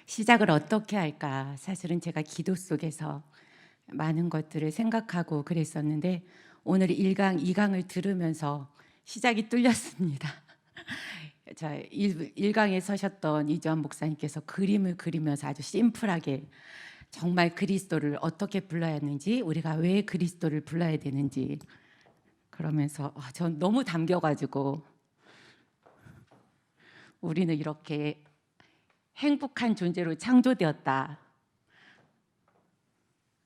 시작을 어떻게 할까? 사실은 제가 기도 속에서 많은 것들을 생각하고 그랬었는데 오늘 1강, 2강을 들으면서 시작이 뚫렸습니다. 자, 1강에 서셨던 이주환 목사님께서 그림을 그리면서 아주 심플하게 정말 그리스도를 어떻게 불러야 하는지, 우리가 왜 그리스도를 불러야 되는지 그러면서 전 너무 담겨가지고 우리는 이렇게 행복한 존재로 창조되었다.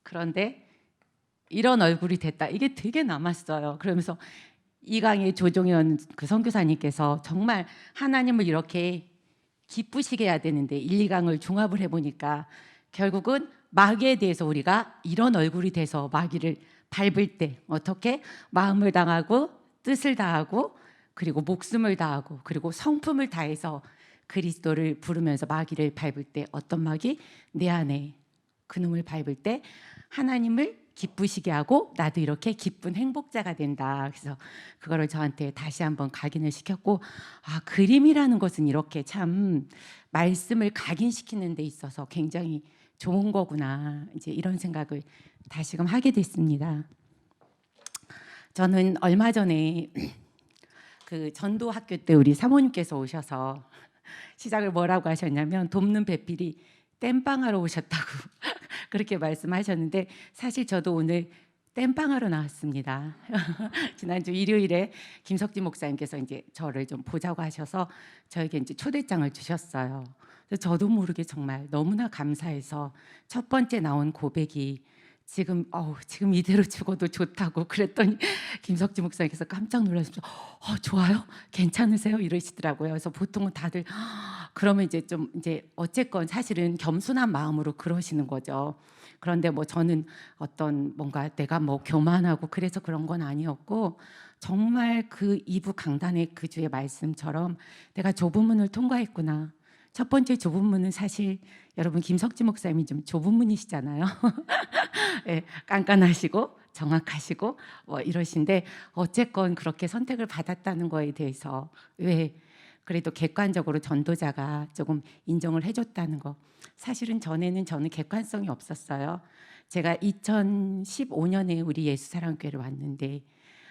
그런데 이런 얼굴이 됐다. 이게 되게 남았어요. 그러면서 이강의 조종현 그 선교사님께서 정말 하나님을 이렇게 기쁘시게 해야 되는데 1, 2강을 종합을 해보니까 결국은 마귀에 대해서 우리가 이런 얼굴이 돼서 마귀를 밟을 때 어떻게 마음을 당하고 뜻을 다하고 그리고 목숨을 다하고 그리고 성품을 다해서 그리스도를 부르면서 마귀를 밟을 때 어떤 마귀? 내 안에 그놈을 밟을 때 하나님을 기쁘시게 하고 나도 이렇게 기쁜 행복자가 된다. 그래서 그거를 저한테 다시 한번 각인을 시켰고 그림이라는 것은 이렇게 참 말씀을 각인시키는 데 있어서 굉장히 좋은 거구나. 이제 이런 생각을 다시금 하게 됐습니다. 저는 얼마 전에 그 전도 학교 때 우리 사모님께서 오셔서 시작을 뭐라고 하셨냐면 돕는 배필이 땜빵하러 오셨다고 그렇게 말씀하셨는데 사실 저도 오늘 땜빵하러 나왔습니다. 지난주 일요일에 김석진 목사님께서 이제 저를 좀 보자고 하셔서 저에게 이제 초대장을 주셨어요. 그래서 저도 모르게 정말 너무나 감사해서 첫 번째 나온 고백이 지금 이대로 죽어도 좋다고 그랬더니 김석진 목사님께서 깜짝 놀라셔서 좋아요? 괜찮으세요? 이러시더라고요. 그래서 보통은 다들 그러면 이제 좀 이제 어쨌건 사실은 겸손한 마음으로 그러시는 거죠. 그런데 뭐 저는 어떤 뭔가 내가 뭐 교만하고 그래서 그런 건 아니었고 정말 그 2부 강단의 그 주의 말씀처럼 내가 좁은 문을 통과했구나. 첫 번째 좁은 문은 사실 여러분 김석진 목사님이 좀 좁은 문이시잖아요. 예, 깐깐하시고 정확하시고 뭐 이러신데 어쨌건 그렇게 선택을 받았다는 거에 대해서 왜 그래도 객관적으로 전도자가 조금 인정을 해줬다는 거. 사실은 전에는 저는 객관성이 없었어요. 제가 2015년에 우리 예수사랑교회를 왔는데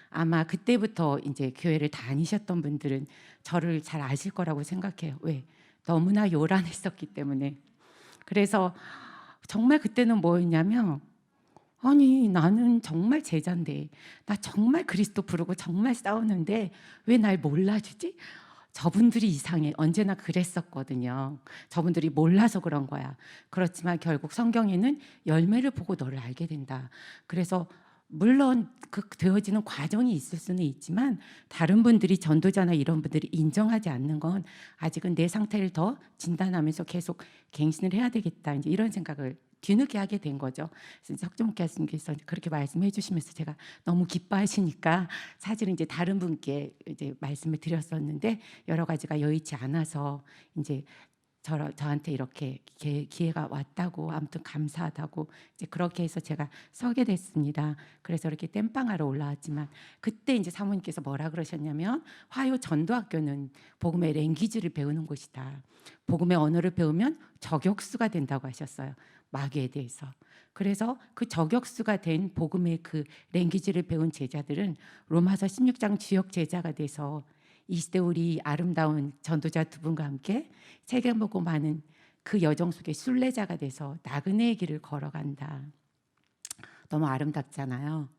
아마 그때부터 이제 교회를 다니셨던 분들은 저를 잘 아실 거라고 생각해요. 왜? 너무나 요란했었기 때문에. 그래서 정말 그때는 뭐였냐면 아니 나는 정말 제자인데 나 정말 그리스도 부르고 정말 싸우는데 왜 날 몰라주지? 저분들이 이상해. 언제나 그랬었거든요. 저분들이 몰라서 그런 거야. 그렇지만 결국 성경에는 열매를 보고 너를 알게 된다. 그래서 물론 그 되어지는 과정이 있을 수는 있지만 다른 분들이 전도자나 이런 분들이 인정하지 않는 건 아직은 내 상태를 더 진단하면서 계속 갱신을 해야 되겠다. 이제 이런 생각을 뒤늦게 하게 된 거죠. 그래서 석종 교수님께서 그렇게 말씀해 주시면서 제가 너무 기뻐하시니까 사실은 이제 다른 분께 이제 말씀을 드렸었는데 여러 가지가 여의치 않아서 이제 저한테 이렇게 기회가 왔다고 아무튼 감사하다고 이제 그렇게 해서 제가 서게 됐습니다. 그래서 이렇게 땜빵하러 올라왔지만 그때 이제 사모님께서 뭐라 그러셨냐면 화요 전도학교는 복음의 랭귀지를 배우는 곳이다. 복음의 언어를 배우면 저격수가 된다고 하셨어요. 마귀에 대해서. 그래서 그 저격수가 된 복음의 그 랭귀지를 배운 제자들은 로마서 16장 주역 제자가 돼서 이 시대 우리 아름다운 전도자 두 분과 함께 세계보고 많은 그 여정 속에 순례자가 돼서 나그네의 길을 걸어간다. 너무 아름답잖아요.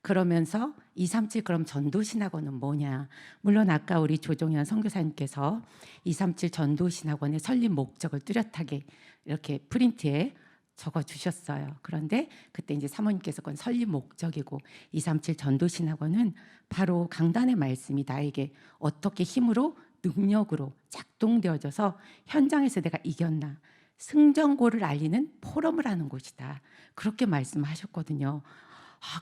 그러면서 237 그럼 전도신학원은 뭐냐? 물론 아까 우리 조종현 선교사님께서 237 전도신학원의 설립 목적을 뚜렷하게 이렇게 프린트에 적어 주셨어요. 그런데 그때 이제 사모님께서 그건 설립 목적이고 237 전도신학원은 바로 강단의 말씀이 나에게 어떻게 힘으로 능력으로 작동되어져서 현장에서 내가 이겼나 승전고를 알리는 포럼을 하는 곳이다. 그렇게 말씀하셨거든요.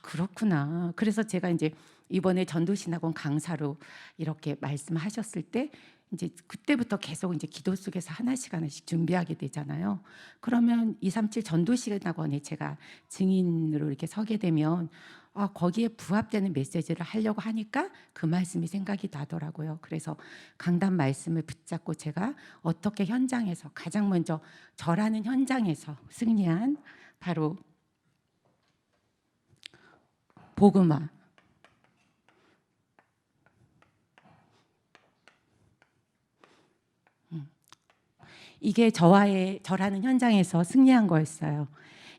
그렇구나. 그래서 제가 이제 이번에 전도신학원 강사로 이렇게 말씀하셨을 때 이제 그때부터 계속 이제 기도 속에서 하나씩 준비하게 되잖아요. 그러면 237 전도신학원에 제가 증인으로 이렇게 서게 되면 거기에 부합되는 메시지를 하려고 하니까 그 말씀이 생각이 나더라고요. 그래서 강단 말씀을 붙잡고 제가 어떻게 현장에서 가장 먼저 저라는 현장에서 승리한 바로 복음화, 이게 저라는 현장에서 승리한 거였어요.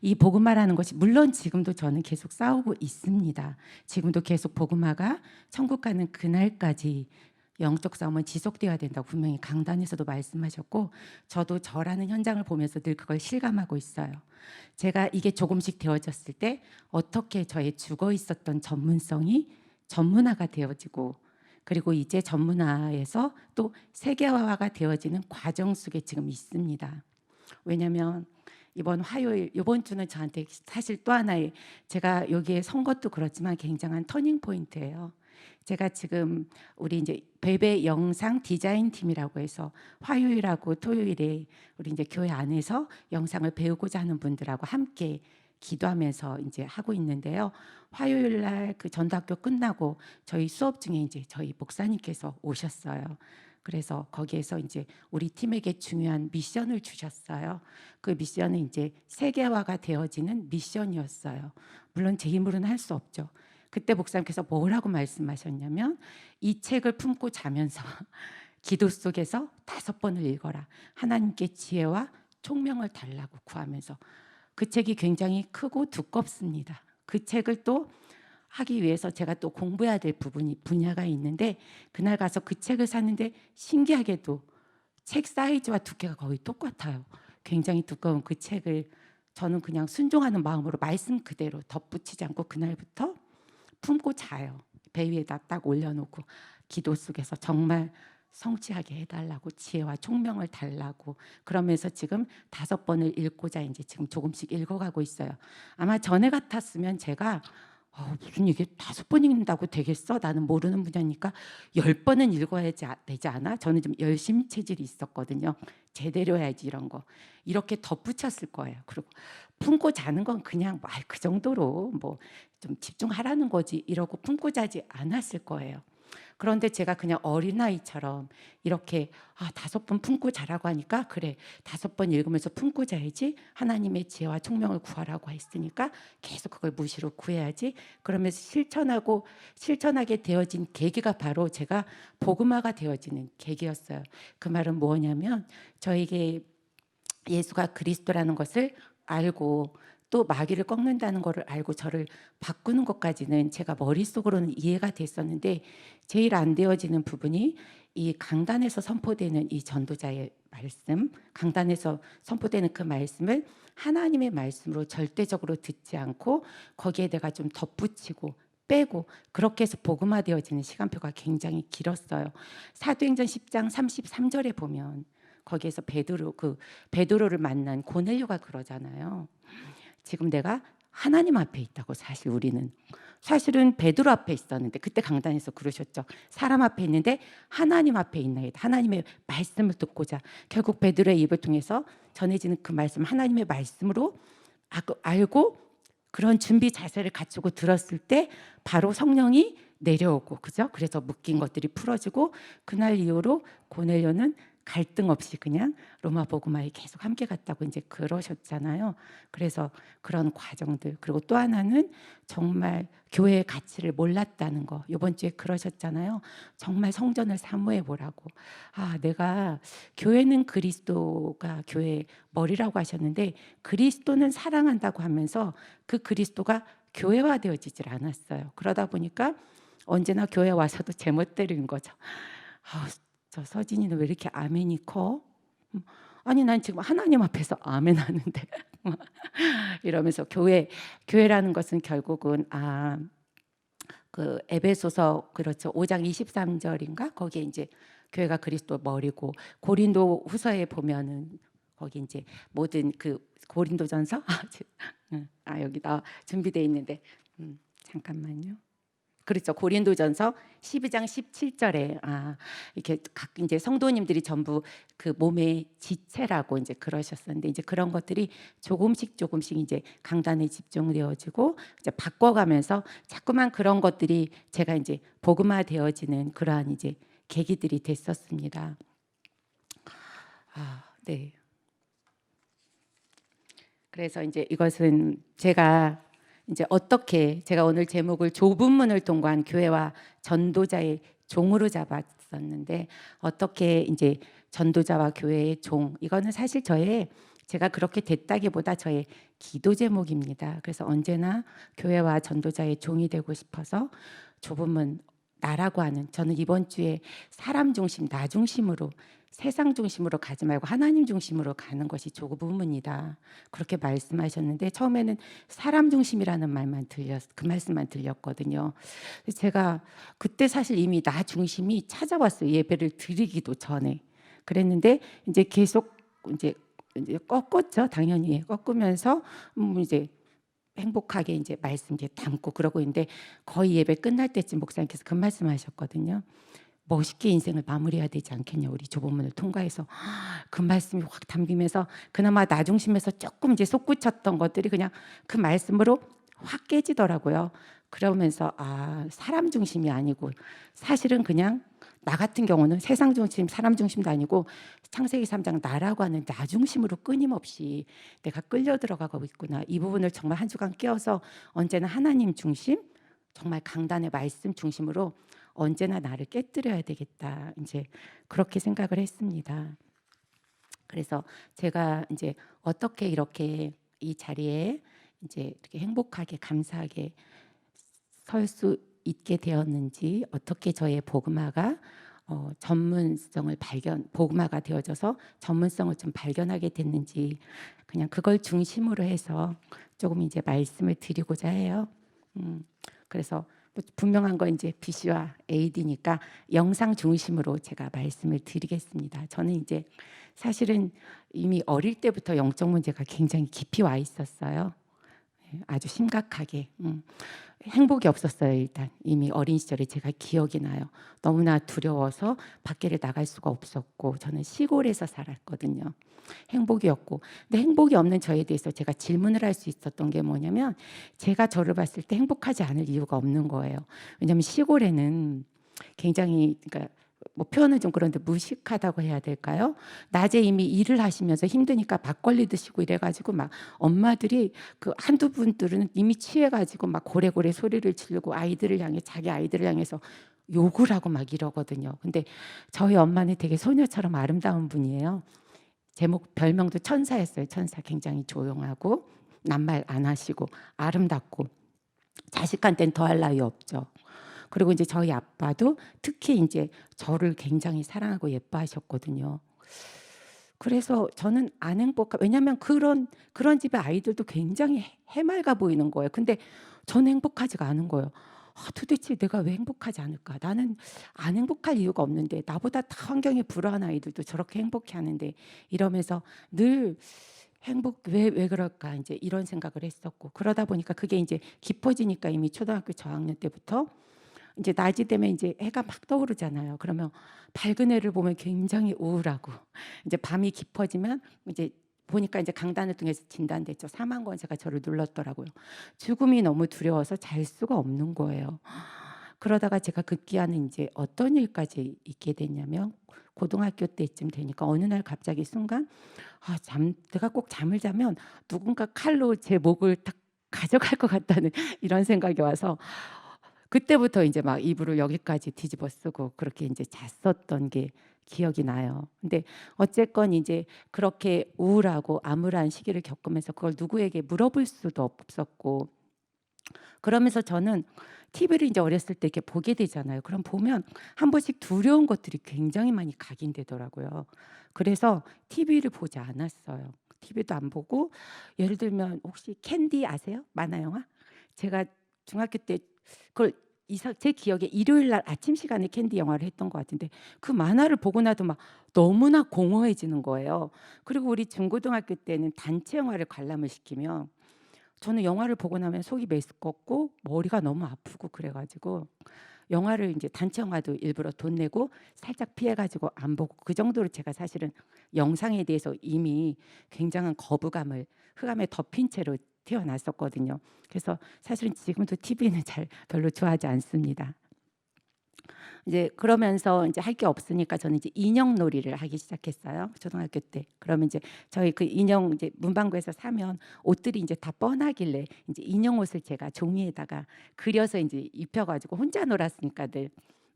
이 복음화라는 것이 물론 지금도 저는 계속 싸우고 있습니다. 지금도 계속 복음화가 천국 가는 그날까지 영적 싸움은 지속되어야 된다고 분명히 강단에서도 말씀하셨고, 저도 저라는 현장을 보면서 늘 그걸 실감하고 있어요. 제가 이게 조금씩 되어졌을 때 어떻게 저의 죽어 있었던 전문성이 전문화가 되어지고, 그리고 이제 전문화에서 또 세계화가 되어지는 과정 속에 지금 있습니다. 왜냐하면 이번 화요일, 이번 주는 저한테 사실 또 하나의, 제가 여기에 선 것도 그렇지만 굉장한 터닝 포인트예요. 제가 지금 우리 이제 베베 영상 디자인 팀이라고 해서 화요일하고 토요일에 우리 이제 교회 안에서 영상을 배우고자 하는 분들하고 함께 기도하면서 이제 하고 있는데요. 화요일 날 그 전도학교 끝나고 저희 수업 중에 이제 저희 목사님께서 오셨어요. 그래서 거기에서 이제 우리 팀에게 중요한 미션을 주셨어요. 그 미션은 이제 세계화가 되어지는 미션이었어요. 물론 제 힘으로는 할 수 없죠. 그때 목사님께서 뭐라고 말씀하셨냐면, 이 책을 품고 자면서 기도 속에서 5번을 읽어라. 하나님께 지혜와 총명을 달라고 구하면서. 그 책이 굉장히 크고 두껍습니다. 그 책을 또 하기 위해서 제가 또 공부해야 될 분야가 있는데, 그날 가서 그 책을 샀는데 신기하게도 책 사이즈와 두께가 거의 똑같아요. 굉장히 두꺼운 그 책을 저는 그냥 순종하는 마음으로 말씀 그대로 덧붙이지 않고 그날부터 품고 자요. 배 위에다 딱 올려놓고 기도 속에서 정말 성취하게 해달라고, 지혜와 총명을 달라고, 그러면서 지금 5번을 읽고자 이제 지금 조금씩 읽어가고 있어요. 아마 전에 같았으면 제가 무슨 이게 5번 읽는다고 되겠어? 나는 모르는 분야니까 10번은 읽어야 되지 않아? 저는 좀 열심 체질이 있었거든요. 제대로 해야지 이런 거. 이렇게 덧붙였을 거예요. 그리고 품고 자는 건 그냥 그 정도로 뭐 좀 집중하라는 거지 이러고 품고 자지 않았을 거예요. 그런데 제가 그냥 어린아이처럼 이렇게 5번 품고 자라고 하니까, 그래 5번 읽으면서 품고 자야지, 하나님의 지혜와 총명을 구하라고 했으니까 계속 그걸 무시로 구해야지, 그러면서 실천하게 되어진 계기가 바로 제가 복음화가 되어지는 계기였어요. 그 말은 뭐냐면, 저에게 예수가 그리스도라는 것을 알고 또 마귀를 꺾는다는 것을 알고 저를 바꾸는 것까지는 제가 머릿속으로는 이해가 됐었는데, 제일 안 되어지는 부분이 이 강단에서 선포되는 이 전도자의 말씀, 강단에서 선포되는 그 말씀을 하나님의 말씀으로 절대적으로 듣지 않고 거기에 내가 좀 덧붙이고 빼고, 그렇게 해서 복음화되어지는 시간표가 굉장히 길었어요. 사도행전 10장 33절에 보면 거기에서 베드로를 만난 고넬료가 그러잖아요. 지금 내가 하나님 앞에 있다고. 사실은 베드로 앞에 있었는데, 그때 강단에서 그러셨죠. 사람 앞에 있는데 하나님 앞에 있나이다. 하나님의 말씀을 듣고자. 결국 베드로의 입을 통해서 전해지는 그 말씀, 하나님의 말씀으로 알고 그런 준비 자세를 갖추고 들었을 때 바로 성령이 내려오고, 그죠? 그래서 묶인 것들이 풀어지고, 그날 이후로 고넬료는 갈등 없이 그냥 로마 복음화에 계속 함께 갔다고 이제 그러셨잖아요. 그래서 그런 과정들, 그리고 또 하나는 정말 교회의 가치를 몰랐다는 거, 이번 주에 그러셨잖아요. 정말 성전을 사모해 보라고. 내가 교회는 그리스도가 교회의 머리라고 하셨는데, 그리스도는 사랑한다고 하면서 그 그리스도가 교회화되어지질 않았어요. 그러다 보니까 언제나 교회 와서도 제멋대로인 거죠. 저 서진이는 왜 이렇게 아멘이 커? 아니 난 지금 하나님 앞에서 아멘 하는데 이러면서 교회라는 것은 결국은 그 에베소서, 그렇죠, 5장 23절인가 거기에 이제 교회가 그리스도 머리고, 고린도 후서에 보면은 거기 이제 모든 그 고린도전서 여기 나 준비돼 있는데 잠깐만요. 그렇죠. 고린도전서 12장 17절에 이렇게 각 이제 성도님들이 전부 그 몸의 지체라고 이제 그러셨었는데 이제 그런 것들이 조금씩 이제 강단에 집중되어지고 이제 바꿔가면서 자꾸만 그런 것들이 제가 이제 복음화 되어지는 그러한 이제 계기들이 됐었습니다. 네. 그래서 이제 이것은 제가 이제 어떻게 제가 오늘 제목을 좁은 문을 통과한 교회와 전도자의 종으로 잡았었는데 어떻게 이제 전도자와 교회의 종 이거는 사실 제가 그렇게 됐다기보다 저의 기도 제목입니다. 그래서 언제나 교회와 전도자의 종이 되고 싶어서 좁은 문 나라고 하는 저는 이번 주에 사람 중심 나 중심으로 세상 중심으로 가지 말고 하나님 중심으로 가는 것이 좁은 문이다. 그렇게 말씀하셨는데 처음에는 사람 중심이라는 그 말씀만 들렸거든요. 제가 그때 사실 이미 나 중심이 찾아왔어요. 예배를 드리기도 전에. 그랬는데 이제 계속 이제 꺾었죠. 당연히 꺾으면서 이제 행복하게 이제 말씀 이제 담고 그러고 있는데 거의 예배 끝날 때쯤 목사님께서 그 말씀하셨거든요. 멋있게 인생을 마무리해야 되지 않겠냐 우리 좁은 문을 통과해서 그 말씀이 확 담기면서 그나마 나 중심에서 조금 이제 솟구쳤던 것들이 그냥 그 말씀으로 확 깨지더라고요. 그러면서 사람 중심이 아니고 사실은 그냥 나 같은 경우는 세상 중심 사람 중심도 아니고 창세기 3장 나라고 하는 나 중심으로 끊임없이 내가 끌려 들어가고 있구나. 이 부분을 정말 한 주간 깨어서 언제나 하나님 중심 정말 강단의 말씀 중심으로 언제나 나를 깨뜨려야 되겠다. 이제 그렇게 생각을 했습니다. 그래서 제가 이제 어떻게 이렇게 이 자리에 이제 이렇게 행복하게 감사하게 설 수 있게 되었는지 어떻게 저의 복음화가 복음화가 되어져서 전문성을 좀 발견하게 됐는지 그냥 그걸 중심으로 해서 조금 이제 말씀을 드리고자 해요. 그래서 분명한 거 이제 BC와 AD니까 영상 중심으로 제가 말씀을 드리겠습니다. 저는 이제 사실은 이미 어릴 때부터 영적 문제가 굉장히 깊이 와 있었어요. 아주 심각하게 행복이 없었어요. 일단 이미 어린 시절에 제가 기억이 나요. 너무나 두려워서 밖에를 나갈 수가 없었고 저는 시골에서 살았거든요. 행복이 없고 근데 행복이 없는 저에 대해서 제가 질문을 할 수 있었던 게 뭐냐면 제가 저를 봤을 때 행복하지 않을 이유가 없는 거예요. 왜냐하면 시골에는 굉장히 그러니까 뭐 표현은 좀 그런데 무식하다고 해야 될까요? 낮에 이미 일을 하시면서 힘드니까 막걸리 드시고 이래가지고 막 엄마들이 그 한두 분들은 이미 취해가지고 막 고래고래 소리를 지르고 자기 아이들을 향해서 욕을 하고 막 이러거든요. 근데 저희 엄마는 되게 소녀처럼 아름다운 분이에요. 별명도 천사였어요. 천사 굉장히 조용하고 낱말 안 하시고 아름답고 자식한테는 더할 나위 없죠. 그리고 이제 저희 아빠도 특히 이제 저를 굉장히 사랑하고 예뻐하셨거든요. 그래서 저는 안 왜냐하면 그런 집의 아이들도 굉장히 해맑아 보이는 거예요. 근데 저는 행복하지가 않은 거예요. 도대체 내가 왜 행복하지 않을까? 나는 안 행복할 이유가 없는데 나보다 다 환경이 불우한 아이들도 저렇게 행복해 하는데 이러면서 늘 왜 그럴까 이제 이런 생각을 했었고 그러다 보니까 그게 이제 깊어지니까 이미 초등학교 저학년 때부터 이제 낮이 되면 이제 해가 막 떠오르잖아요. 그러면 밝은 해를 보면 굉장히 우울하고 이제 밤이 깊어지면 이제 보니까 이제 강단을 통해서 진단됐죠. 사망권세가 저를 눌렀더라고요. 죽음이 너무 두려워서 잘 수가 없는 거예요. 그러다가 제가 급기야는 이제 어떤 일까지 있게 됐냐면 고등학교 때쯤 되니까 어느 날 갑자기 순간 내가 꼭 잠을 자면 누군가 칼로 제 목을 딱 가져갈 것 같다는 이런 생각이 와서 그때부터 이제 막 이불을 여기까지 뒤집어 쓰고 그렇게 이제 잤었던 게 기억이 나요. 근데 어쨌건 이제 그렇게 우울하고 암울한 시기를 겪으면서 그걸 누구에게 물어볼 수도 없었고 그러면서 저는 TV를 이제 어렸을 때 이렇게 보게 되잖아요. 그럼 보면 한 번씩 두려운 것들이 굉장히 많이 각인되더라고요. 그래서 TV를 보지 않았어요. TV도 안 보고 예를 들면 혹시 캔디 아세요? 만화 영화? 제가 중학교 때 그걸 제 기억에 일요일 날 아침 시간에 캔디 영화를 했던 것 같은데 그 만화를 보고 나도 막 너무나 공허해지는 거예요. 그리고 우리 중고등학교 때는 단체 영화를 관람을 시키면 저는 영화를 보고 나면 속이 메스껍고 머리가 너무 아프고 그래가지고 영화를 이제 단체 영화도 일부러 돈 내고 살짝 피해가지고 안 보고 그 정도로 제가 사실은 영상에 대해서 이미 굉장한 거부감을 흑암에 덮인 채로 태어났었거든요. 그래서 사실은 지금도 TV는 잘 별로 좋아하지 않습니다. 이제 그러면서 이제 할 게 없으니까 저는 이제 인형 놀이를 하기 시작했어요. 초등학교 때. 그러면 이제 저희 그 인형 이제 문방구에서 사면 옷들이 이제 다 뻔하길래 이제 인형 옷을 제가 종이에다가 그려서 이제 입혀가지고 혼자 놀았으니까 늘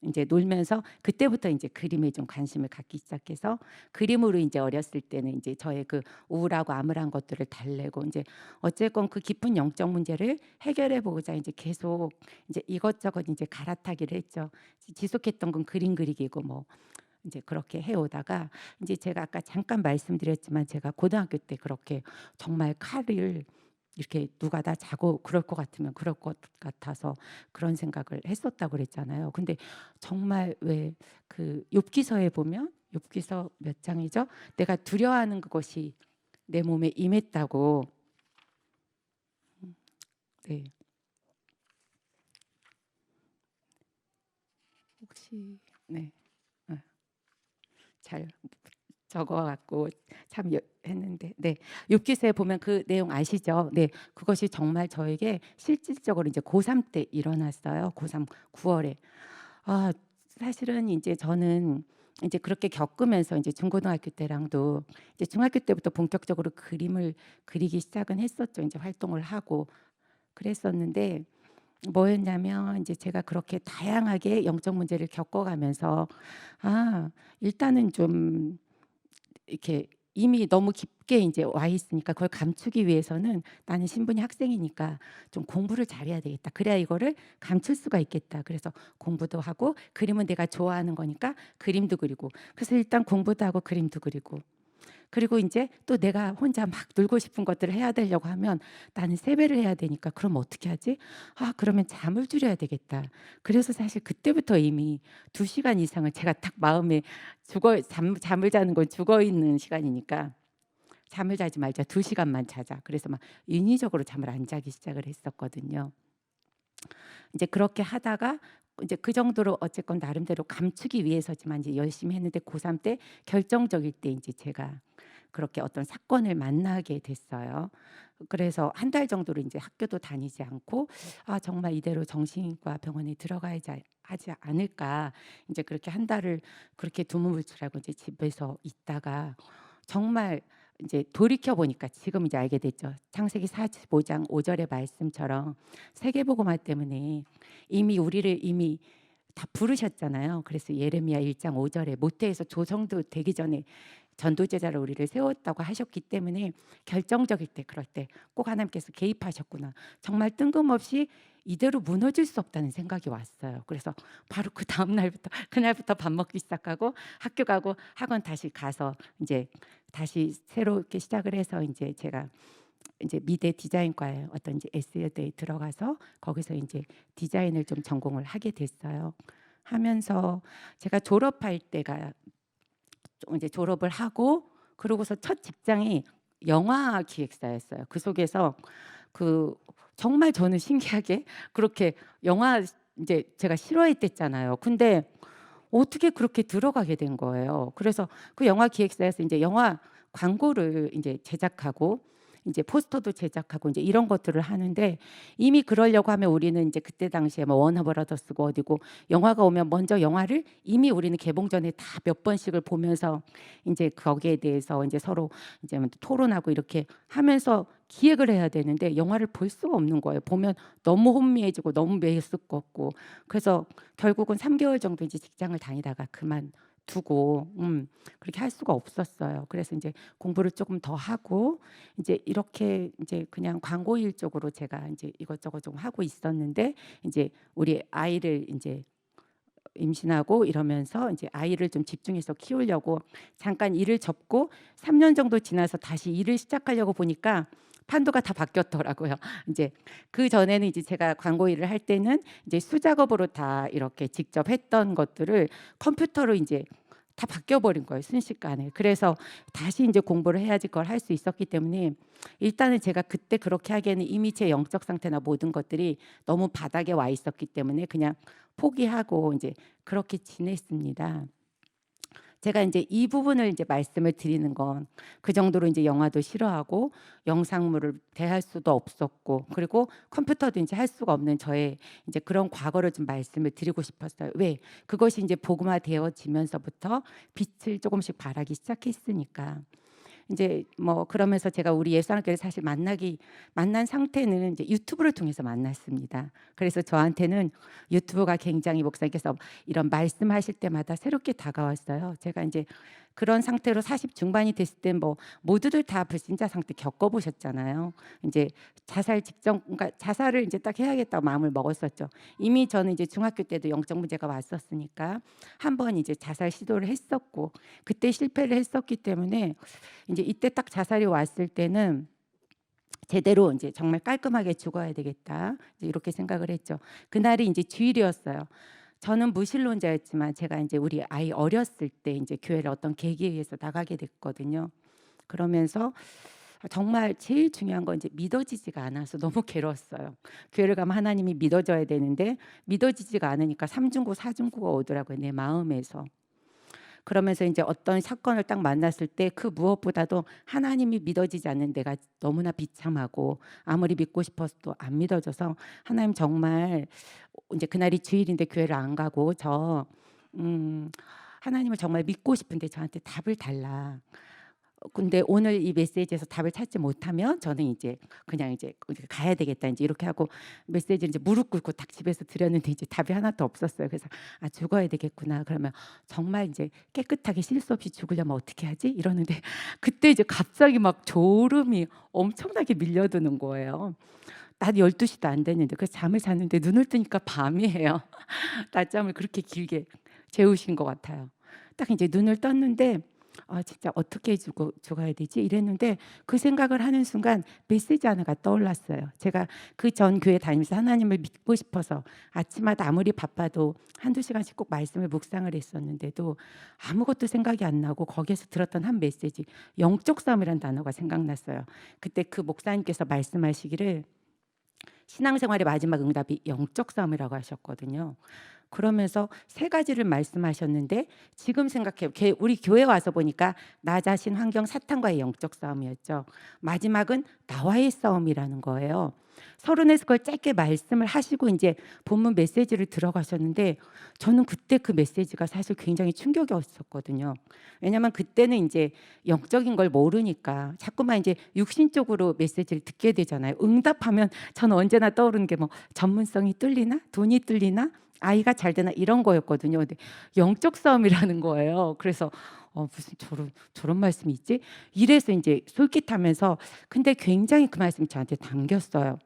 이제 놀면서 그때부터 이제 그림에 좀 관심을 갖기 시작해서 그림으로 이제 어렸을 때는 이제 저의 그 우울하고 암울한 것들을 달래고 이제 어쨌건 그 깊은 영적 문제를 해결해 보고자 이제 계속 이제 이것저것 이제 갈아타기를 했죠. 지속했던 건 그림 그리기고 뭐 이제 그렇게 해오다가 이제 제가 아까 잠깐 말씀드렸지만 제가 고등학교 때 그렇게 정말 칼을 이렇게 누가 다 자고 그럴 것 같으면 그럴 것 같아서 그런 생각을 했었다고 그랬잖아요. 근데 정말 왜 그 욥기서에 보면 욥기서 몇 장이죠? 내가 두려워하는 그것이 내 몸에 임했다고. 네. 혹시 네. 어, 잘 적어갖고 참 했는데 네 욥기서에 보면 그 내용 아시죠? 네 그것이 정말 저에게 실질적으로 이제 고3 때 일어났어요. 고3 9월에 아 사실은 이제 저는 이제 그렇게 겪으면서 이제 중고등학교 때랑도 이제 중학교 때부터 본격적으로 그림을 그리기 시작은 했었죠. 이제 활동을 하고 그랬었는데 뭐였냐면 이제 제가 그렇게 다양하게 영적 문제를 겪어가면서 아 일단은 좀 이렇게 이미 너무 깊게 이제 와 있으니까 그걸 감추기 위해서는 나는 신분이 학생이니까 좀 공부를 잘해야 되겠다. 그래야 이거를 감출 수가 있겠다. 그래서 공부도 하고 그림은 내가 좋아하는 거니까 그림도 그리고 그래서 일단 공부도 하고 그림도 그리고 그리고 이제 또 내가 혼자 막 놀고 싶은 것들을 해야 되려고 하면 나는 세배를 해야 되니까 그럼 어떻게 하지? 아 그러면 잠을 줄여야 되겠다. 그래서 사실 그때부터 이미 2시간 이상을 제가 딱 마음에 잠을 자는 건 죽어 있는 시간이니까 잠을 자지 말자 2시간만 자자. 그래서 막 인위적으로 잠을 안 자기 시작을 했었거든요. 이제 그렇게 하다가 이제 그 정도로 어쨌건 나름대로 감추기 위해서지만 이제 열심히 했는데 고3 때 결정적일 때 이제 제가 그렇게 어떤 사건을 만나게 됐어요. 그래서 한 달 정도로 이제 학교도 다니지 않고 아 정말 이대로 정신과 병원에 들어가야지 하지 않을까 이제 그렇게 한 달을 그렇게 두문불출하고 이제 집에서 있다가 정말 이제 돌이켜 보니까 지금 이제 알게 됐죠. 창세기 45장 5절의 말씀처럼 세계복음화 때문에 이미 우리를 이미 다 부르셨잖아요. 그래서 예레미야 1장 5절에 모태에서 조성도 되기 전에 전도제자를 우리를 세웠다고 하셨기 때문에 결정적일 때 그럴 때 꼭 하나님께서 개입하셨구나. 정말 뜬금없이 이대로 무너질 수 없다는 생각이 왔어요. 그래서 바로 그 다음 날부터 그날부터 밥 먹기 시작하고 학교 가고 학원 다시 가서 이제 다시 새롭게 시작을 해서 이제 제가 이제 미대 디자인과에 어떤 이제 S여대에 들어가서 거기서 이제 디자인을 좀 전공을 하게 됐어요. 하면서 제가 졸업할 때가 이제 졸업을 하고 그러고서 첫 직장이 영화 기획사였어요. 그 속에서 그 정말 저는 신기하게 그렇게 영화 이제 제가 싫어했댔잖아요. 근데 어떻게 그렇게 들어가게 된 거예요. 그래서 그 영화 기획사에서 이제 영화 광고를 이제 제작하고 이제 포스터도 제작하고 이제 이런 것들을 하는데 이미 그러려고 하면 우리는 이제 그때 당시에 뭐 워너브라더스고 어디고 영화가 오면 먼저 영화를 이미 우리는 개봉 전에 다 몇 번씩을 보면서 이제 거기에 대해서 이제 서로 이제 토론하고 이렇게 하면서 기획을 해야 되는데 영화를 볼 수가 없는 거예요. 보면 너무 혼미해지고 너무 메스껍고 그래서 결국은 3개월 정도 이제 직장을 다니다가 그만두고 그렇게 할 수가 없었어요. 그래서 이제 공부를 조금 더 하고 이제 이렇게 이제 그냥 광고 일 쪽으로 제가 이제 이것저것 좀 하고 있었는데 이제 우리 아이를 이제 임신하고 이러면서 이제 아이를 좀 집중해서 키우려고 잠깐 일을 접고 3년 정도 지나서 다시 일을 시작하려고 보니까 판도가 다 바뀌었더라고요. 이제 그 전에는 이제 제가 광고 일을 할 때는 이제 수작업으로 다 이렇게 직접 했던 것들을 컴퓨터로 이제 다 바뀌어 버린 거예요, 순식간에. 그래서 다시 이제 공부를 해야지 그걸 할 수 있었기 때문에 일단은 제가 그때 그렇게 하기에는 이미 제 영적 상태나 모든 것들이 너무 바닥에 와 있었기 때문에 그냥 포기하고 이제 그렇게 지냈습니다. 제가 이제 이 부분을 이제 말씀을 드리는 건 그 정도로 이제 영화도 싫어하고 영상물을 대할 수도 없었고, 그리고 컴퓨터도 이제 할 수가 없는 저의 이제 그런 과거를 좀 말씀을 드리고 싶었어요. 왜? 그것이 이제 복음화 되어지면서부터 빛을 조금씩 발하기 시작했으니까. 이제 뭐 그러면서 제가 우리 예수하나님께를 사실 만난 상태는 이제 유튜브를 통해서 만났습니다. 그래서 저한테는 유튜브가 굉장히 목사님께서 이런 말씀하실 때마다 새롭게 다가왔어요. 제가 이제 그런 상태로 40 중반이 됐을 때 뭐 모두들 다 불신자 상태 겪어보셨잖아요. 이제 자살 직전, 그러니까 자살을 이제 딱 해야겠다고 마음을 먹었었죠. 이미 저는 이제 중학교 때도 영적 문제가 왔었으니까 한번 이제 자살 시도를 했었고 그때 실패를 했었기 때문에 이제 이때 딱 자살이 왔을 때는 제대로 이제 정말 깔끔하게 죽어야 되겠다, 이제 이렇게 생각을 했죠. 그날이 이제 주일이었어요. 저는 무신론자였지만 제가 이제 우리 아이 어렸을 때 이제 교회를 어떤 계기에 의해서 나가게 됐거든요. 그러면서 정말 제일 중요한 건 이제 믿어지지가 않아서 너무 괴로웠어요. 교회를 가면 하나님이 믿어져야 되는데 믿어지지가 않으니까 삼중고 사중고가 오더라고요, 내 마음에서. 그러면서 이제 어떤 사건을 딱 만났을 때 그 무엇보다도 하나님이 믿어지지 않는 내가 너무나 비참하고 아무리 믿고 싶어도 안 믿어져서, 하나님 정말 이제 그날이 주일인데 교회를 안 가고 하나님을 정말 믿고 싶은데 저한테 답을 달라. 근데 오늘 이 메시지에서 답을 찾지 못하면 저는 이제 그냥 이제 가야 되겠다, 이제 이렇게 하고 메시지를 이제 무릎 꿇고 딱 집에서 드렸는데 이제 답이 하나도 없었어요. 그래서 아, 죽어야 되겠구나. 그러면 정말 이제 깨끗하게 실수 없이 죽으려면 어떻게 하지? 이러는데 그때 이제 갑자기 막 졸음이 엄청나게 밀려드는 거예요. 낮 12시도 안 됐는데 그래서 잠을 잤는데 눈을 뜨니까 밤이에요. 낮잠을 그렇게 길게 재우신 것 같아요. 딱 이제 눈을 떴는데 아, 진짜 어떻게 죽어야 되지? 이랬는데 그 생각을 하는 순간 메시지 하나가 떠올랐어요. 제가 그 전 교회 다니면서 하나님을 믿고 싶어서 아침마다 아무리 바빠도 한두 시간씩 꼭 말씀을 묵상을 했었는데도 아무것도 생각이 안 나고 거기에서 들었던 한 메시지, 영적 싸움이라는 단어가 생각났어요. 그때 그 목사님께서 말씀하시기를 신앙생활의 마지막 응답이 영적 싸움이라고 하셨거든요. 그러면서 세 가지를 말씀하셨는데 지금 생각해 우리 교회 와서 보니까 나 자신, 환경, 사탄과의 영적 싸움이었죠. 마지막은 나와의 싸움이라는 거예요. 서론에서 그걸 짧게 말씀을 하시고 이제 본문 메시지를 들어가셨는데 저는 그때 그 메시지가 사실 굉장히 충격이었었거든요. 왜냐하면 그때는 이제 영적인 걸 모르니까 자꾸만 이제 육신적으로 메시지를 듣게 되잖아요. 응답하면 저는 언제나 떠오르는 게 뭐 전문성이 뚫리나, 돈이 뚫리나, 아이가 잘 되나, 이런 거였거든요. 근데 영적 싸움이라는 거예요. 그래서 무슨 저런 말씀이 있지? 이래서 이제 솔깃하면서, 근데 굉장히 그 말씀이 저한테 당겼어요.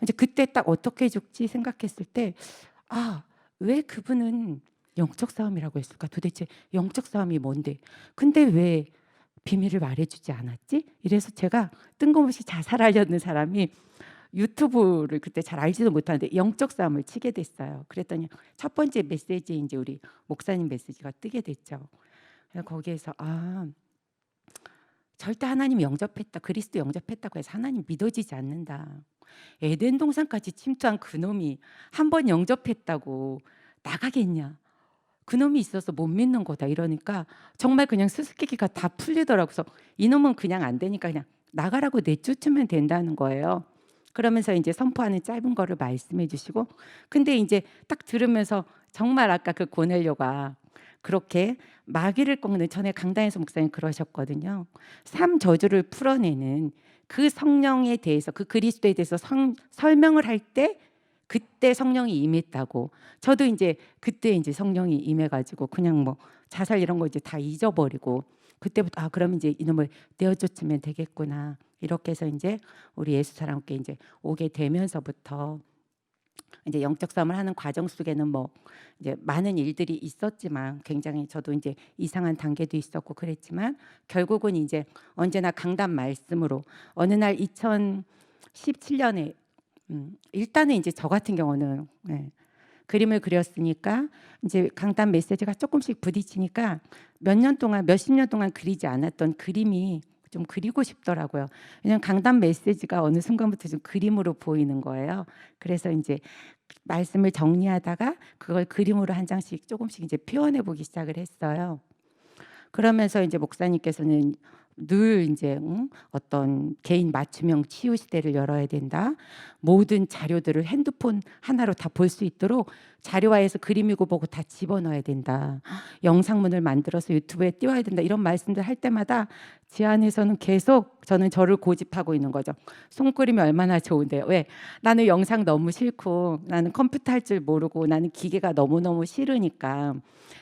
이제 그때 딱 어떻게 죽지 생각했을 때 아, 왜 그분은 영적 싸움이라고 했을까? 도대체 영적 싸움이 뭔데? 근데 왜 비밀을 말해주지 않았지? 이래서 제가 뜬금없이 자살하려는 사람이 유튜브를 그때 잘 알지도 못하는데 영적 싸움을 치게 됐어요. 그랬더니 첫 번째 메시지 이제 우리 목사님 메시지가 뜨게 됐죠. 그래서 거기에서 절대 하나님 영접했다, 그리스도 영접했다고 해서 하나님 믿어지지 않는다. 에덴 동산까지 침투한 그놈이 한 번 영접했다고 나가겠냐? 그놈이 있어서 못 믿는 거다. 이러니까 정말 그냥 수수께끼가 다 풀리더라고요. 그래서 이놈은 그냥 안 되니까 그냥 나가라고 내쫓으면 된다는 거예요. 그러면서 이제 선포하는 짧은 거를 말씀해 주시고, 근데 이제 딱 들으면서 정말 아까 그 고넬료가 그렇게 마귀를 꺾는, 전에 강단에서 목사님 그러셨거든요. 삼 저주를 풀어내는 그 성령에 대해서, 그 그리스도에 대해서 설명을 할 때 그때 성령이 임했다고. 저도 이제 그때 이제 성령이 임해가지고 그냥 뭐 자살 이런 거 이제 다 잊어버리고 그때부터 그럼 이제 이놈을 내어쫓으면 되겠구나, 이렇게 해서 이제 우리 예수 사랑교회 이제 오게 되면서부터 이제 영적 싸움을 하는 과정 속에는 뭐 이제 많은 일들이 있었지만 굉장히 저도 이제 이상한 단계도 있었고 그랬지만 결국은 이제 언제나 강단 말씀으로 어느 날 2017년에 일단은 이제 저 같은 경우는 그림을 그렸으니까 이제 강단 메시지가 조금씩 부딪히니까 몇 년 동안 몇십 년 동안 그리지 않았던 그림이 좀 그리고 싶더라고요. 왜냐하면 강단 메시지가 어느 순간부터 좀 그림으로 보이는 거예요. 그래서 이제 말씀을 정리하다가 그걸 그림으로 한 장씩 조금씩 이제 표현해 보기 시작을 했어요. 그러면서 이제 목사님께서는 늘 이제 어떤 개인 맞춤형 치유 시대를 열어야 된다. 모든 자료들을 핸드폰 하나로 다 볼 수 있도록 자료화해서 그림이고 뭐고 다 집어넣어야 된다. 영상문을 만들어서 유튜브에 띄워야 된다. 이런 말씀들 할 때마다 제 안에서는 계속 저는 저를 고집하고 있는 거죠. 손그림이 얼마나 좋은데 왜 나는 영상 너무 싫고 나는 컴퓨터 할 줄 모르고 나는 기계가 너무너무 싫으니까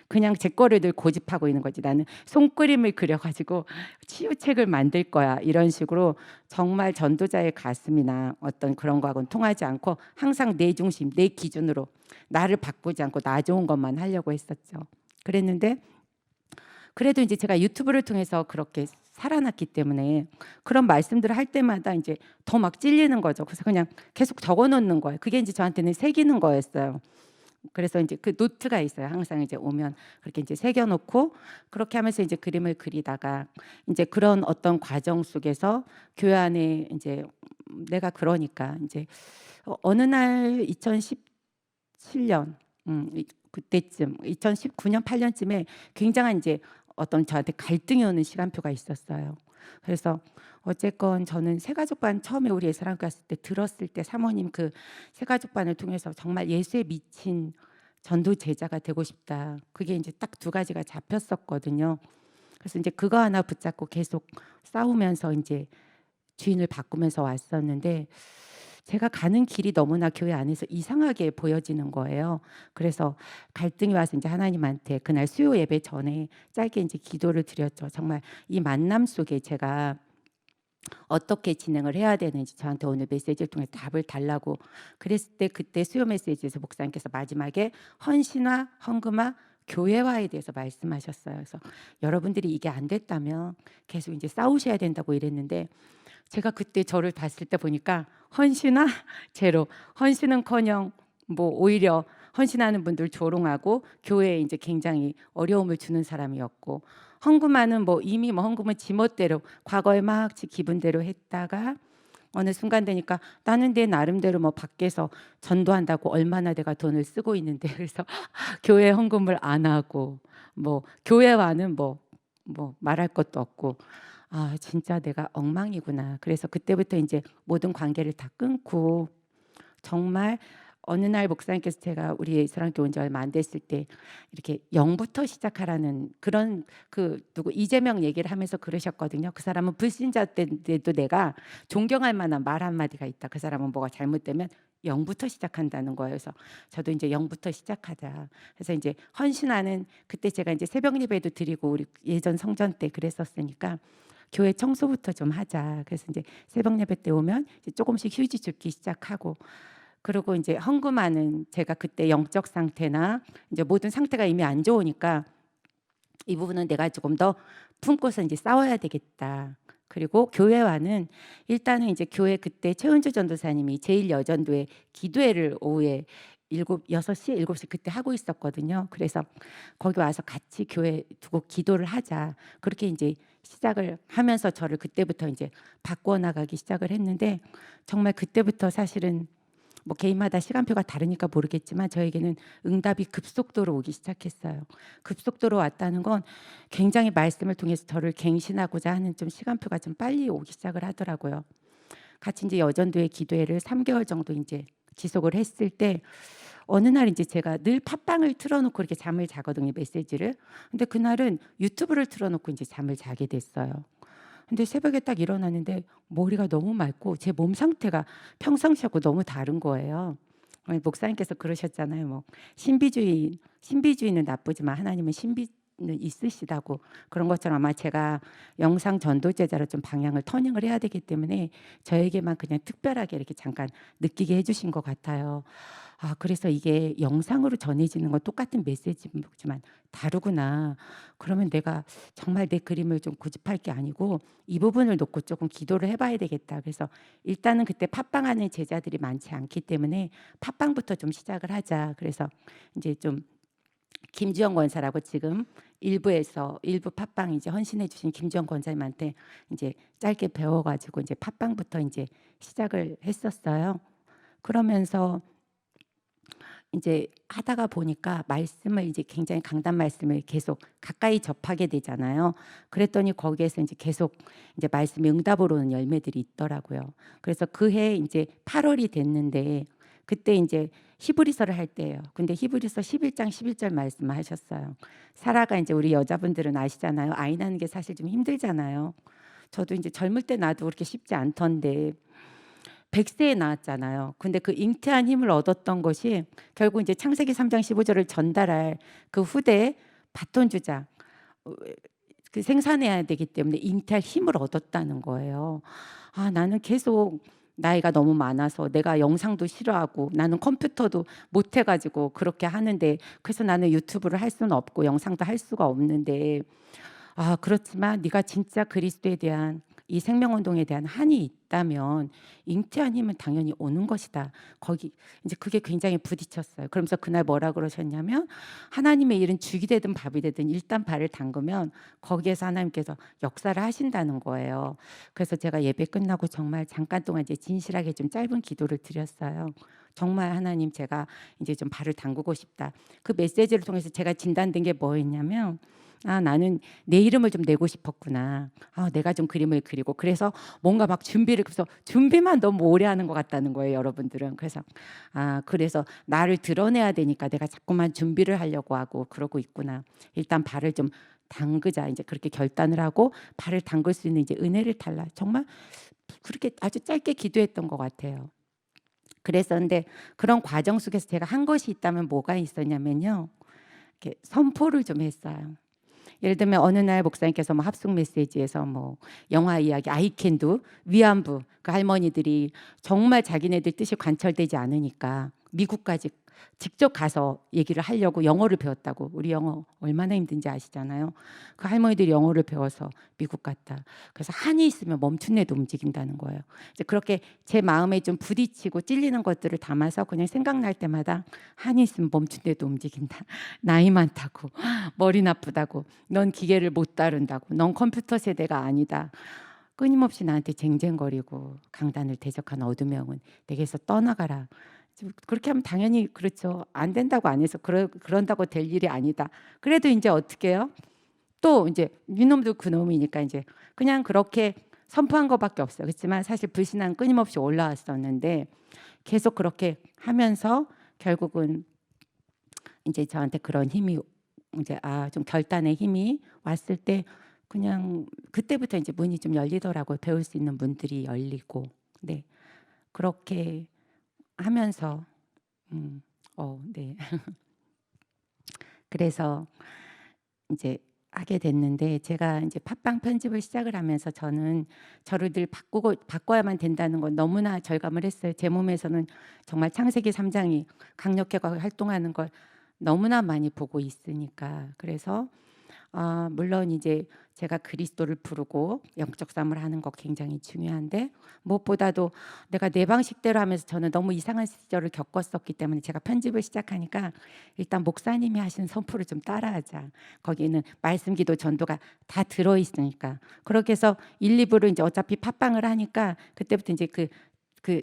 그냥 제 거를 늘 고집하고 있는 거지. 나는 손그림을 그려가지고 치유책을 만들 거야. 이런 식으로 정말 전도자의 가슴이나 어떤 그런 거하고는 통하지 않고 항상 내 중심, 내 기준으로 나를 바꾸지 않고 나 좋은 것만 하려고 했었죠. 그랬는데 그래도 이제 제가 유튜브를 통해서 그렇게 살아났기 때문에 그런 말씀들을 할 때마다 이제 더 막 찔리는 거죠. 그래서 그냥 계속 적어 놓는 거예요. 그게 이제 저한테는 새기는 거였어요. 그래서 이제 그 노트가 있어요. 항상 이제 오면 그렇게 이제 새겨 놓고 그렇게 하면서 이제 그림을 그리다가 이제 그런 어떤 과정 속에서 교회 안에 이제 내가 그러니까 이제 어느 날 2017년 그때쯤 2019년 8년쯤에 굉장한 이제 어떤 저한테 갈등이 오는 시간표가 있었어요. 그래서 어쨌건 저는 새가족반 처음에 우리 예사랑교 갔을 때 들었을 때 사모님 그 새가족반을 통해서 정말 예수에 미친 전도 제자가 되고 싶다. 그게 이제 딱 두 가지가 잡혔었거든요. 그래서 이제 그거 하나 붙잡고 계속 싸우면서 이제 주인을 바꾸면서 왔었는데 제가 가는 길이 너무나 교회 안에서 이상하게 보여지는 거예요. 그래서 갈등이 와서 이제 하나님한테 그날 수요 예배 전에 짧게 이제 기도를 드렸죠. 정말 이 만남 속에 제가 어떻게 진행을 해야 되는지 저한테 오늘 메시지를 통해 답을 달라고 그랬을 때 그때 수요 메시지에서 목사님께서 마지막에 헌신화, 헌금화, 교회화에 대해서 말씀하셨어요. 그래서 여러분들이 이게 안 됐다면 계속 이제 싸우셔야 된다고 이랬는데 제가 그때 저를 봤을 때 보니까 헌신화 제로, 헌신은커녕 뭐 오히려 헌신하는 분들 조롱하고 교회에 이제 굉장히 어려움을 주는 사람이었고 헌금하는 뭐 이미 뭐 헌금은 지멋대로 과거에 막 지 기분대로 했다가 어느 순간 되니까 나는 내 나름대로 뭐 밖에서 전도한다고 얼마나 내가 돈을 쓰고 있는데 그래서 교회 헌금을 안 하고 뭐 교회와는 뭐 말할 것도 없고 아 진짜 내가 엉망이구나. 그래서 그때부터 이제 모든 관계를 다 끊고 정말 어느 날 목사님께서 제가 우리 사랑교회 온 지 얼마 안 됐을 때 이렇게 0부터 시작하라는 그런 그 누구 이재명 얘기를 하면서 그러셨거든요. 그 사람은 불신자 때도 내가 존경할 만한 말 한마디가 있다. 그 사람은 뭐가 잘못되면 0부터 시작한다는 거예요. 그래서 저도 이제 0부터 시작하자. 그래서 이제 헌신하는 그때 제가 이제 새벽 예배도 드리고 우리 예전 성전 때 그랬었으니까 교회 청소부터 좀 하자. 그래서 이제 새벽 예배 때 오면 이제 조금씩 휴지 줍기 시작하고 그리고 이제 헌금하는 제가 그때 영적 상태나 이제 모든 상태가 이미 안 좋으니까 이 부분은 내가 조금 더 품고서 이제 싸워야 되겠다. 그리고 교회와는 일단은 이제 교회 그때 최은주 전도사님이 제1여전도회 기도회를 오후에 6시, 7시 그때 하고 있었거든요. 그래서 거기 와서 같이 교회 두고 기도를 하자. 그렇게 이제 시작을 하면서 저를 그때부터 이제 바꾸어 나가기 시작을 했는데 정말 그때부터 사실은 뭐 개인마다 시간표가 다르니까 모르겠지만 저에게는 응답이 급속도로 오기 시작했어요. 급속도로 왔다는 건 굉장히 말씀을 통해서 저를 갱신하고자 하는 좀 시간표가 좀 빨리 오기 시작을 하더라고요. 같이 이제 여전도의 기도회를 3개월 정도 이제 지속을 했을 때 어느 날 이제 제가 늘 팟빵을 틀어놓고 이렇게 잠을 자거든요, 메시지를. 근데 그날은 유튜브를 틀어놓고 이제 잠을 자게 됐어요. 근데 새벽에 딱 일어났는데 머리가 너무 맑고 제 몸 상태가 평상시하고 너무 다른 거예요. 목사님께서 그러셨잖아요. 뭐 신비주의는 나쁘지만 하나님은 있으시다고. 그런 것처럼 아마 제가 영상 전도제자로 좀 방향을 터닝을 해야 되기 때문에 저에게만 그냥 특별하게 이렇게 잠깐 느끼게 해주신 것 같아요. 그래서 이게 영상으로 전해지는 건 똑같은 메시지지만 다르구나. 그러면 내가 정말 내 그림을 좀 고집할 게 아니고 이 부분을 놓고 조금 기도를 해봐야 되겠다. 그래서 일단은 그때 팟빵하는 제자들이 많지 않기 때문에 팟빵부터 좀 시작을 하자. 그래서 이제 좀 김주영 권사라고 지금 일부 팟빵 이제 헌신해 주신 김주영 권사님한테 이제 짧게 배워가지고 이제 팟빵부터 이제 시작을 했었어요. 그러면서 이제 하다가 보니까 말씀을 이제 굉장히 강단 말씀을 계속 가까이 접하게 되잖아요. 그랬더니 거기에서 이제 계속 이제 말씀의 응답으로 오는 열매들이 있더라고요. 그래서 그해 이제 8월이 됐는데 그때 이제 히브리서를 할 때예요. 근데 히브리서 11장 11절 말씀을 하셨어요. 사라가 이제 우리 여자분들은 아시잖아요. 아이 낳는 게 사실 좀 힘들잖아요. 저도 이제 젊을 때 낳아도 그렇게 쉽지 않던데 100세에 나왔잖아요. 근데 그 잉태한 힘을 얻었던 것이 결국 이제 창세기 3장 15절을 전달할 그 후대에 바톤 주자 그 생산해야 되기 때문에 잉태할 힘을 얻었다는 거예요. 나는 계속 나이가 너무 많아서 내가 영상도 싫어하고 나는 컴퓨터도 못 해가지고 그렇게 하는데 그래서 나는 유튜브를 할 수는 없고 영상도 할 수가 없는데 그렇지만 네가 진짜 그리스도에 대한 이 생명운동에 대한 한이 있다면 잉태한 힘은 당연히 오는 것이다. 거기 이제 그게 굉장히 부딪혔어요. 그러면서 그날 뭐라 그러셨냐면 하나님의 일은 죽이 되든 밥이 되든 일단 발을 담그면 거기에서 하나님께서 역사를 하신다는 거예요. 그래서 제가 예배 끝나고 정말 잠깐 동안 이제 진실하게 좀 짧은 기도를 드렸어요. 정말 하나님 제가 이제 좀 발을 담그고 싶다. 그 메시지를 통해서 제가 진단된 게 뭐였냐면 나는 내 이름을 좀 내고 싶었구나. 내가 좀 그림을 그리고 그래서 뭔가 막 그래서 준비만 너무 오래 하는 것 같다는 거예요, 여러분들은. 그래서 나를 드러내야 되니까 내가 자꾸만 준비를 하려고 하고 그러고 있구나. 일단 발을 좀 담그자. 이제 그렇게 결단을 하고 발을 담글 수 있는 이제 은혜를 달라. 정말 그렇게 아주 짧게 기도했던 것 같아요. 그랬었는데 그런 과정 속에서 제가 한 것이 있다면 뭐가 있었냐면요. 이렇게 선포를 좀 했어요. 예를 들면 어느 날 목사님께서 뭐 합숙 메시지에서 뭐 영화 이야기 아이캔두 위안부 그 할머니들이 정말 자기네들 뜻이 관철되지 않으니까 미국까지 직접 가서 얘기를 하려고 영어를 배웠다고. 우리 영어 얼마나 힘든지 아시잖아요. 그 할머니들이 영어를 배워서 미국 갔다. 그래서 한이 있으면 멈춘 애도 움직인다는 거예요. 이제 그렇게 제 마음에 좀 부딪히고 찔리는 것들을 담아서 그냥 생각날 때마다 한이 있으면 멈춘 애도 움직인다. 나이 많다고, 머리 나쁘다고, 넌 기계를 못 다룬다고, 넌 컴퓨터 세대가 아니다. 끊임없이 나한테 쟁쟁거리고 강단을 대적한 어둠의 영은 내게서 떠나가라. 그렇게 하면 당연히 그렇죠. 안 된다고 안 해서 그런다고 될 일이 아니다. 그래도 이제 어떻게 해요? 또 이제 이놈도 그놈이니까 이제 그냥 그렇게 선포한 것밖에 없어요. 그렇지만 사실 불신앙 끊임없이 올라왔었는데 계속 그렇게 하면서 결국은 이제 저한테 그런 힘이 이제 좀 결단의 힘이 왔을 때 그냥 그때부터 이제 문이 좀 열리더라고요. 배울 수 있는 문들이 열리고. 네. 그렇게 하면서 네. 그래서 이제 하게 됐는데 제가 이제 팟빵 편집을 시작을 하면서 저는 저를 늘 바꿔야만 된다는 건 너무나 절감을 했어요. 제 몸에서는 정말 창세기 3장이 강력하게 활동하는 걸 너무나 많이 보고 있으니까. 그래서 물론 이제 제가 그리스도를 부르고 영적 싸움을 하는 거 굉장히 중요한데 무엇보다도 내가 내 방식대로 하면서 저는 너무 이상한 시절을 겪었었기 때문에 제가 편집을 시작하니까 일단 목사님이 하신 선포를 좀 따라하자. 거기는 말씀, 기도, 전도가 다 들어있으니까. 그렇게 해서 1, 2부를 이제 어차피 팟빵을 하니까 그때부터 이제 그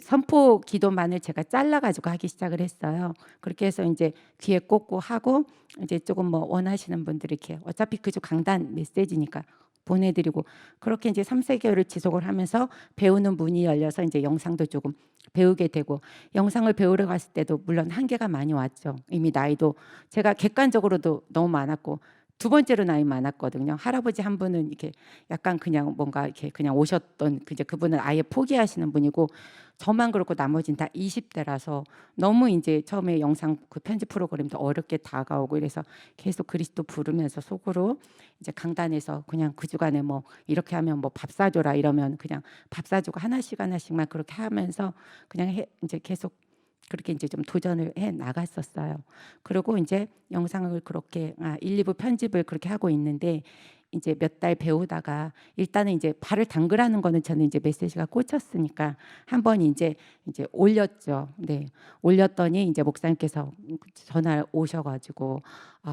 선포 기도만을 제가 잘라가지고 하기 시작을 했어요. 그렇게 해서 이제 귀에 꽂고 하고 이제 조금 뭐 원하시는 분들 이렇게 어차피 그저 강단 메시지니까 보내드리고 그렇게 이제 3-4개월을 지속을 하면서 배우는 문이 열려서 이제 영상도 조금 배우게 되고 영상을 배우러 갔을 때도 물론 한계가 많이 왔죠. 이미 나이도 제가 객관적으로도 너무 많았고 두 번째로 나이 많았거든요. 할아버지 한 분은 이렇게 약간 그냥 뭔가 이렇게 그냥 오셨던 이제 그분은 아예 포기하시는 분이고 저만 그렇고 나머지는 다 20대라서 너무 이제 처음에 영상 그 편집 프로그램도 어렵게 다가오고 이래서 계속 그리스도 부르면서 속으로 이제 강단에서 그냥 그 주간에 뭐 이렇게 하면 뭐 밥 사줘라 이러면 그냥 밥 사주고 하나씩 하나씩만 그렇게 하면서 그냥 이제 계속 그렇게 이제 좀 도전을 해 나갔었어요. 그리고 이제 영상을 그렇게 1, 2부 편집을 그렇게 하고 있는데 이제 몇 달 배우다가 일단은 이제 발을 담그라는 거는 저는 이제 메시지가 꽂혔으니까 한번 이제 올렸죠. 네. 올렸더니 이제 목사님께서 전화 오셔가지고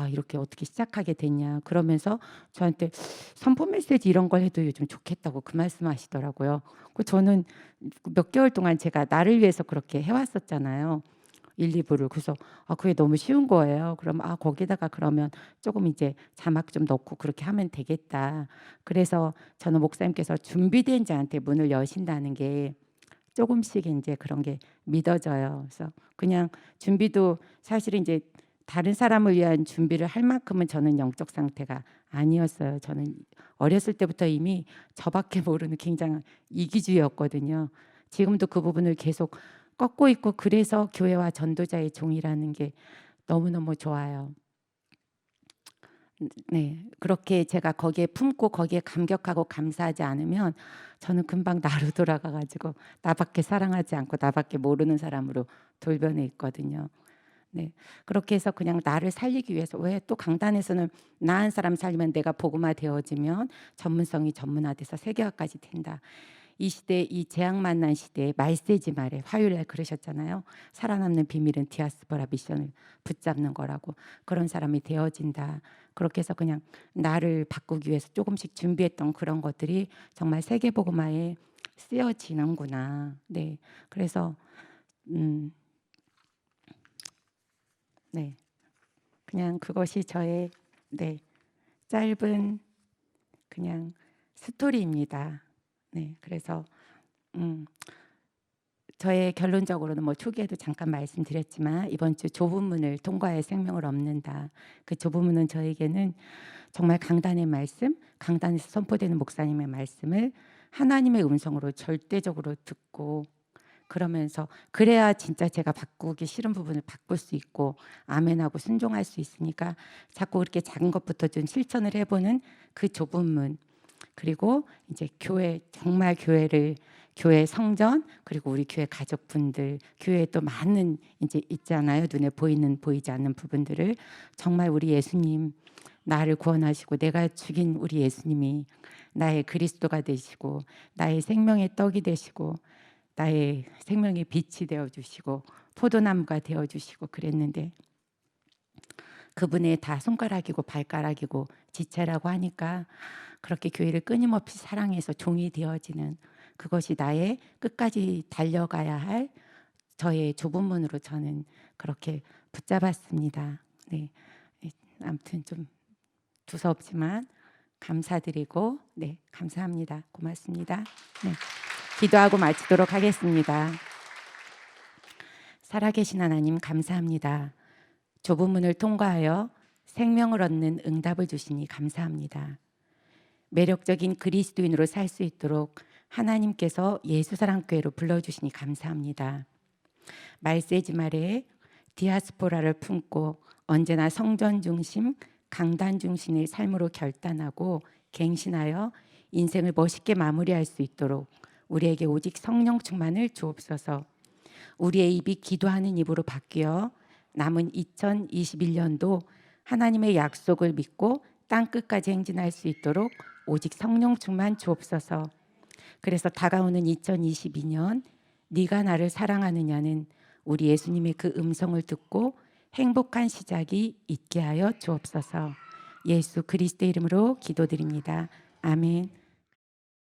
이렇게 어떻게 시작하게 됐냐 그러면서 저한테 선포 메시지 이런 걸 해도 요즘 좋겠다고 그 말씀하시더라고요. 그 저는 몇 개월 동안 제가 나를 위해서 그렇게 해왔었잖아요. 1, 2부를. 그래서 그게 너무 쉬운 거예요. 그럼 거기다가 그러면 조금 이제 자막 좀 넣고 그렇게 하면 되겠다. 그래서 저는 목사님께서 준비된 자한테 문을 여신다는 게 조금씩 이제 그런 게 믿어져요. 그래서 그냥 준비도 사실은 이제 다른 사람을 위한 준비를 할 만큼은 저는 영적 상태가 아니었어요. 저는 어렸을 때부터 이미 저밖에 모르는 굉장한 이기주의였거든요. 지금도 그 부분을 계속 꺾고 있고 그래서 교회와 전도자의 종이라는 게 너무너무 좋아요. 네, 그렇게 제가 거기에 품고 거기에 감격하고 감사하지 않으면 저는 금방 나로 돌아가가지고 나밖에 사랑하지 않고 나밖에 모르는 사람으로 돌변해 있거든요. 네, 그렇게 해서 그냥 나를 살리기 위해서 왜 또 강단에서는 나은 사람 살리면 내가 복음화 되어지면 전문성이 전문화돼서 세계화까지 된다. 이 시대 이 재앙 만난 시대에 말세지 말에 화요일날 그러셨잖아요. 살아남는 비밀은 디아스포라 미션을 붙잡는 거라고. 그런 사람이 되어진다. 그렇게 해서 그냥 나를 바꾸기 위해서 조금씩 준비했던 그런 것들이 정말 세계 복음화에 쓰여지는구나. 네, 그래서 네, 그냥 그것이 저의 네 짧은 그냥 스토리입니다. 네, 그래서 저의 결론적으로는 뭐 초기에도 잠깐 말씀드렸지만 이번 주 좁은 문을 통과해 생명을 얻는다. 그 좁은 문은 저에게는 정말 강단의 말씀, 강단에서 선포되는 목사님의 말씀을 하나님의 음성으로 절대적으로 듣고 그러면서 그래야 진짜 제가 바꾸기 싫은 부분을 바꿀 수 있고 아멘하고 순종할 수 있으니까 자꾸 그렇게 작은 것부터 좀 실천을 해보는 그 좁은 문 그리고 이제 교회 정말 교회 성전 그리고 우리 교회 가족분들 교회에 또 많은 이제 있잖아요. 눈에 보이는 보이지 않는 부분들을 정말 우리 예수님 나를 구원하시고 내가 죽인 우리 예수님이 나의 그리스도가 되시고 나의 생명의 떡이 되시고 나의 생명의 빛이 되어 주시고 포도나무가 되어 주시고 그랬는데 그분의 다 손가락이고 발가락이고 지체라고 하니까 그렇게 교회를 끊임없이 사랑해서 종이 되어지는 그것이 나의 끝까지 달려가야 할 저의 좁은 문으로 저는 그렇게 붙잡았습니다. 네, 아무튼 좀 두서없지만 감사드리고 네, 감사합니다. 고맙습니다. 네, 기도하고 마치도록 하겠습니다. 살아계신 하나님 감사합니다. 좁은 문을 통과하여 생명을 얻는 응답을 주시니 감사합니다. 매력적인 그리스도인으로 살 수 있도록 하나님께서 예수사랑교회로 불러주시니 감사합니다. 말세지 말에 디아스포라를 품고 언제나 성전 중심, 강단 중심의 삶으로 결단하고 갱신하여 인생을 멋있게 마무리할 수 있도록 우리에게 오직 성령 충만을 주옵소서. 우리의 입이 기도하는 입으로 바뀌어 남은 2021년도 하나님의 약속을 믿고 땅끝까지 행진할 수 있도록 오직 성령 충만 주옵소서. 그래서 다가오는 2022년 네가 나를 사랑하느냐는 우리 예수님의 그 음성을 듣고 행복한 시작이 있게 하여 주옵소서. 예수 그리스도의 이름으로 기도드립니다. 아멘.